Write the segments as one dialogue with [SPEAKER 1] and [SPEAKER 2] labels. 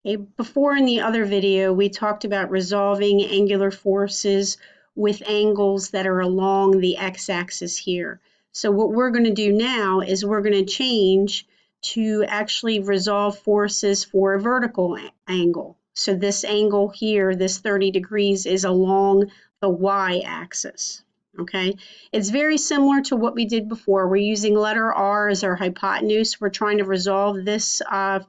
[SPEAKER 1] Before in the other video, we talked about resolving angular forces with angles that are along the x-axis here. So what we're going to do now is we're going to change to actually resolve forces for a vertical angle. So this angle here, this 30 degrees, is along the y-axis. Okay, it's very similar to what we did before. We're using letter R as our hypotenuse. We're trying to resolve this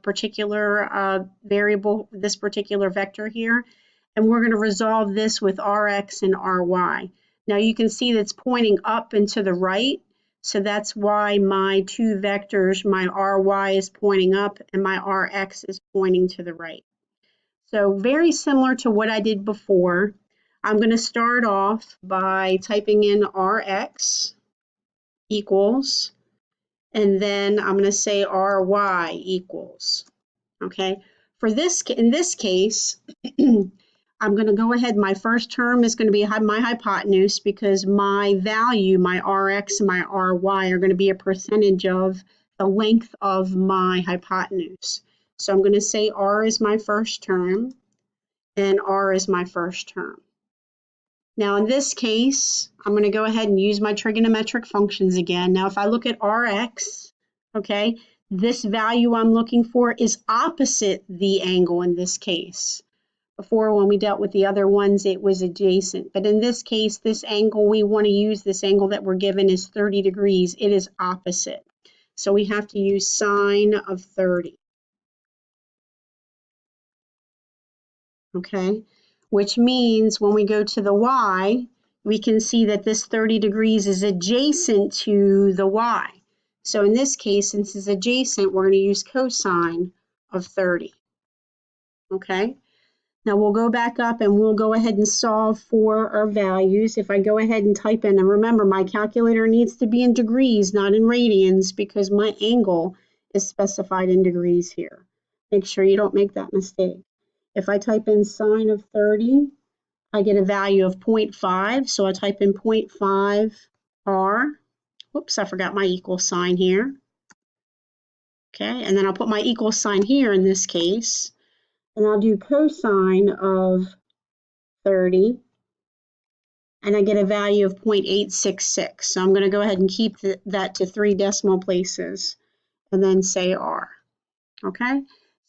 [SPEAKER 1] particular variable, this particular vector here, and we're going to resolve this with Rx and Ry. Now you can see that's pointing up and to the right, so that's why my two vectors, my Ry is pointing up and my Rx is pointing to the right. So very similar to what I did before. I'm going to start off by typing in Rx equals, and then I'm going to say Ry equals. Okay, in this case, I'm going to go ahead. My first term is going to be my hypotenuse because my value, my Rx and my Ry, are going to be a percentage of the length of my hypotenuse. So I'm going to say R is my first term and R is my first term. Now in this case, I'm going to go ahead and use my trigonometric functions again. Now if I look at Rx, okay, this value I'm looking for is opposite the angle in this case. Before, when we dealt with the other ones, it was adjacent. But in this case, this angle we want to use, this angle that we're given is 30 degrees. It is opposite. So we have to use sine of 30. Okay, which means when we go to the y, we can see that this 30 degrees is adjacent to the y. So in this case, since it's adjacent, we're going to use cosine of 30. Okay, now we'll go back up and we'll go ahead and solve for our values. If I go ahead and type in, and remember my calculator needs to be in degrees, not in radians, because my angle is specified in degrees here. Make sure you don't make that mistake. If I type in sine of 30, I get a value of 0.5. So I type in 0.5 R. Whoops, I forgot my equal sign here. Okay, and then I'll put my equal sign here in this case. And I'll do cosine of 30. And I get a value of 0.866. So I'm going to go ahead and keep that to 3 decimal places and then say R. Okay.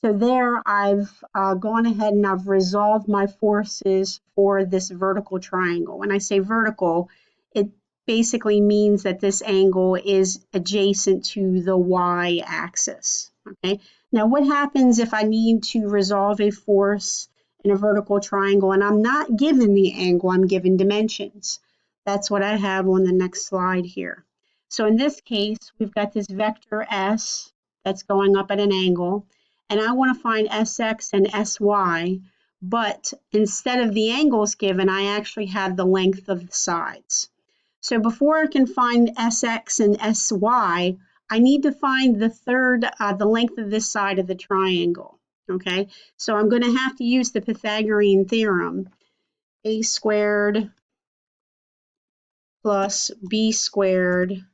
[SPEAKER 1] So there I've gone ahead and I've resolved my forces for this vertical triangle. When I say vertical, it basically means that this angle is adjacent to the y-axis. Okay. Now what happens if I need to resolve a force in a vertical triangle and I'm not given the angle, I'm given dimensions? That's what I have on the next slide here. So in this case, we've got this vector S that's going up at an angle. And I want to find Sx and Sy, but instead of the angles given, I actually have the length of the sides. So before I can find Sx and Sy, I need to find the length of this side of the triangle. Okay, so I'm going to have to use the Pythagorean theorem. A squared plus b squared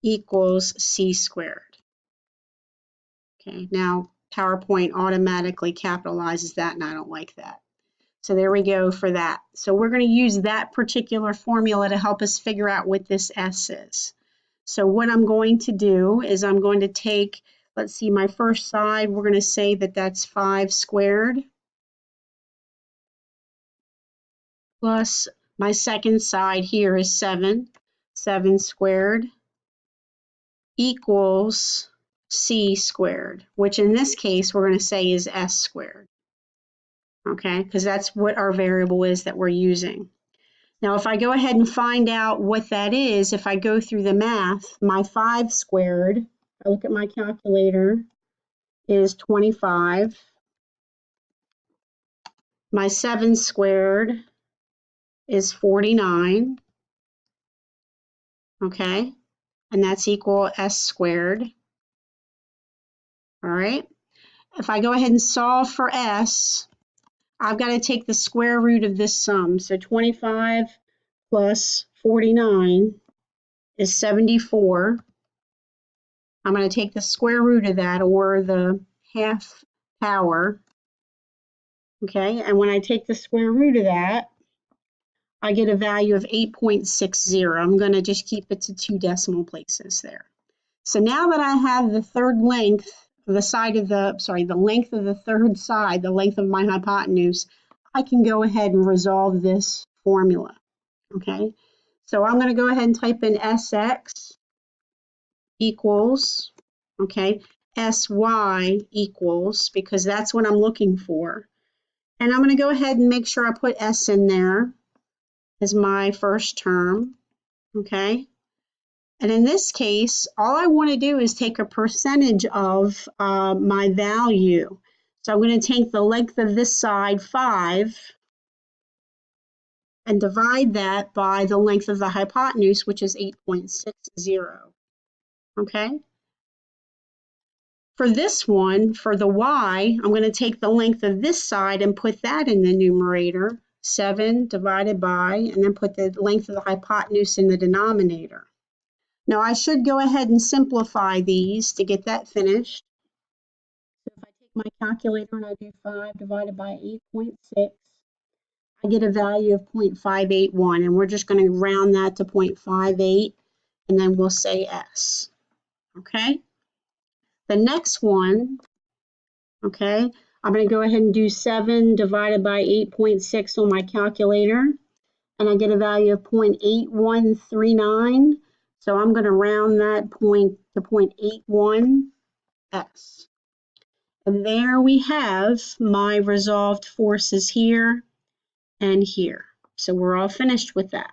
[SPEAKER 1] equals c squared. Okay, now PowerPoint automatically capitalizes that, and I don't like that. So there we go for that. So we're going to use that particular formula to help us figure out what this S is. So what I'm going to do is I'm going to take, let's see, my first side, we're going to say that that's 5 squared plus my second side here is 7 squared equals c squared, which in this case we're going to say is s squared. Okay, because that's what our variable is that we're using. Now if I go ahead and find out what that is, if I go through the math, my 5 squared, I look at my calculator, is 25. My 7 squared is 49. Okay, and that's equal s squared. All right, if I go ahead and solve for s, I've got to take the square root of this sum. So 25 plus 49 is 74. I'm going to take the square root of that, or the half power, okay? And when I take the square root of that, I get a value of 8.60. I'm going to just keep it to 2 decimal places there. So now that I have the third length, the length of the third side, the length of my hypotenuse, I can go ahead and resolve this formula, okay? So I'm going to go ahead and type in Sx equals, okay, Sy equals, because that's what I'm looking for. And I'm going to go ahead and make sure I put S in there as my first term, okay? And in this case, all I want to do is take a percentage of my value. So I'm going to take the length of this side, 5, and divide that by the length of the hypotenuse, which is 8.60, okay? For this one, for the y, I'm going to take the length of this side and put that in the numerator, 7 divided by, and then put the length of the hypotenuse in the denominator. Now I should go ahead and simplify these to get that finished. So if I take my calculator and I do 5 divided by 8.6, I get a value of 0.581, and we're just going to round that to 0.58, and then we'll say S, okay? The next one, okay, I'm going to go ahead and do 7 divided by 8.6 on my calculator, and I get a value of 0.8139. So I'm going to round that point to 0.81 S. And there we have my resolved forces here and here. So we're all finished with that.